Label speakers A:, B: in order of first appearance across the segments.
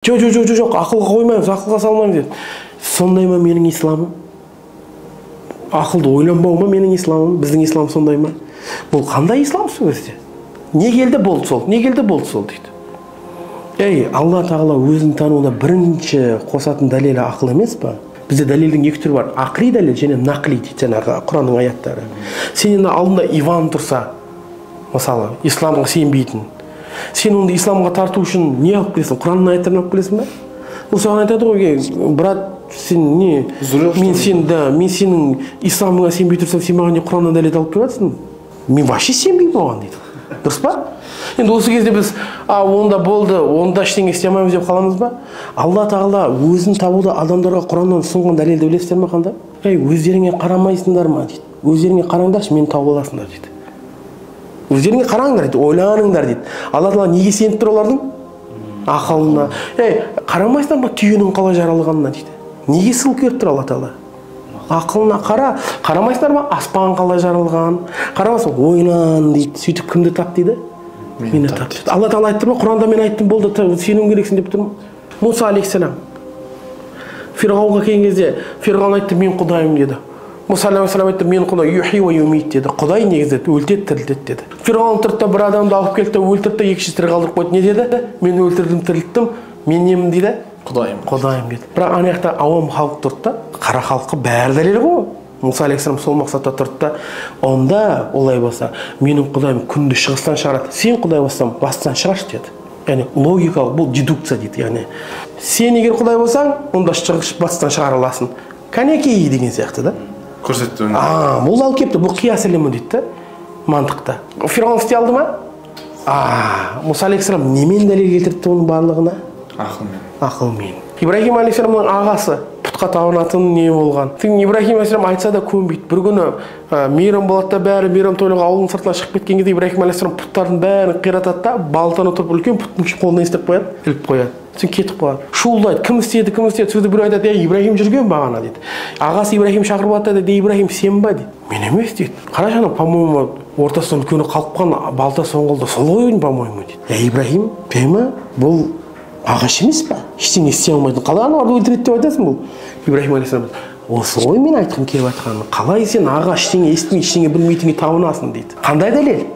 A: Жоқ, ақылға қоймаймыз, ақылға салмаймыз деді. Сондай ма менің исламым? Ақылды ойланбау ма менің исламым? Біздің ислам сондай ма? Бұл қандай ислам сол кезде? Не келді болды сол? Не келді болды сол дейді. Алла тағала өзін тануына бірінші қосатын дәлелі ақыл емес па? Бізде дәлелдің екі түрі бар. Ақли дәлел және нақли дейді жаңағы Құранның аяттары. Сенің алдында Иван тұрса, мысалы, исламға сенбейтін. Сен онда исламға тарту үшін не алып келесің? Құранның аяттарын алып келесің бе? Ол саған айтады ғой, брат, сен не? Мен сенің исламыңа сенбей тұрсам, сен маған не Құраннан дәлел алып келіп жатсың? Мен вообще сенбеймін оған дейді. Дұрыс па? Енді осы кезде біз онда болды, онда ештеңе істей алмаймыз деп қаламыз ба? Алла тағала өзін табуда адамдарға Құраннан ұсынған дәлелді білесіздер ме қандай? Өздеріңе қарамайсыңдар ма дейді. Өздеріңе қараңдаршы, мені тауып аласыңдар дейді. Өздеріңе қараңдар дейді, ойланыңдар дейді. Алла тағала неге сеніп тұр олардың? Ақылына. Қарамайсыңдар ма түйенің қалай жаралғанына дейді. Неге сылып беріп тұр Алла тағала? Ақылына қара. Қарамайсыңдар ма аспан қалай жаралған? Қарамайсың, ойлан дейді. Сөйтіп кімді тап дейді? Мені тап дейді. Алла тағала айтты ма? Құранда мен айттым, болды, сенуің керексің деп тұр ма? Муса алейхиссалам Фирғауынға келген кезде Фирғауын айтты, мен құдайым деді. Муса алейхиссалам айтты, мен құдай юхи ва юмит деді. Құдай негізі өлтеді, тірілтеді деді. Фирғауын тұрды, бір адамды алып келді, өлтірді, екі кісі тірі қалдырып қойды. Не деді? Мен өлтірдім, тірілттім. Мен немін дейді? Құдайым деді. Бірақ ана жақта ауам халық тұрды да, қара халқы бәрі дәлел ғой. Муса алейхиссалам сол мақсатта тұрды да, онда олай болса, менің құдайым күнді шығыстан шығарады. Сен құдай болсаң, бастан шығаршы деді. Яғни логикалық, бұл дедукция дейді. Яғни сен егер құдай болсаң, онда бастан шығара аласың. Кәнекей деген сияқты да.
B: Көрсетті.
A: Бұл алып кепті, бұл қияс ілімі дейді, мантықта. Фирғауын істей алды ма? Муса алейхиссалам немен дәлел келтірді оның барлығына? Ақылмен. Ибрахим алейхиссаламның ағасы пұтқа табынатын не болған. Ибрахим алейхиссалам айтса да көнбейді. Бір күні мейрам болады да, бәрі мейрам тойлауға ауылдың сыртына шығып кеткен кезде Ибрахим алейхиссалам пұттардың бәрін қиратады да, балтаны тұрып үлкен пұттың қолына істеп қояды, іліп қояды. Сосын кетіп қалады. Шуылдайды, кім істеді? Сөзді біреу айтады, Ибрахим жүрген бағана дейді. Ағасы Ибрахим шақырып атады, Ибрахим сен ба дейді. Мен емес дейді. Қарашы ана, по-моему, ортасынан үлкені қалып қалған балта соңғылды сол ғой, по-моему дейді. Ибрахим, пема, бұл ағаш емес па? Ештеңе істей алмайтын. Қалай анарды өлтіреді деп айтасың бұл? Ибрахим алейхиссалам, осы ғой мен айтқым келіп жатқаным. Қалай сен ағаш ештеңе естімей, ештеңе білмейтінге табынасың дейді. Қандай дәлел?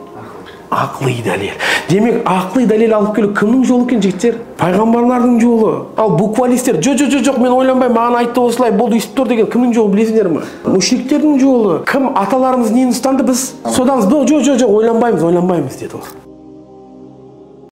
A: Ақли дәлел. Демек, ақли дәлел алып келу кімнің жолы екен жігіттер? Пайғамбарлардың жолы. Ал буквалистер, жоқ, мен ойланбай, маған айтты осылай, болды өйстіп тұр деген кімнің жолы білесіңдер ме? Мушриктердің жолы. Кім аталарымыз нені ұстанды, біз содан жоқ, ойланбаймыз деді ол.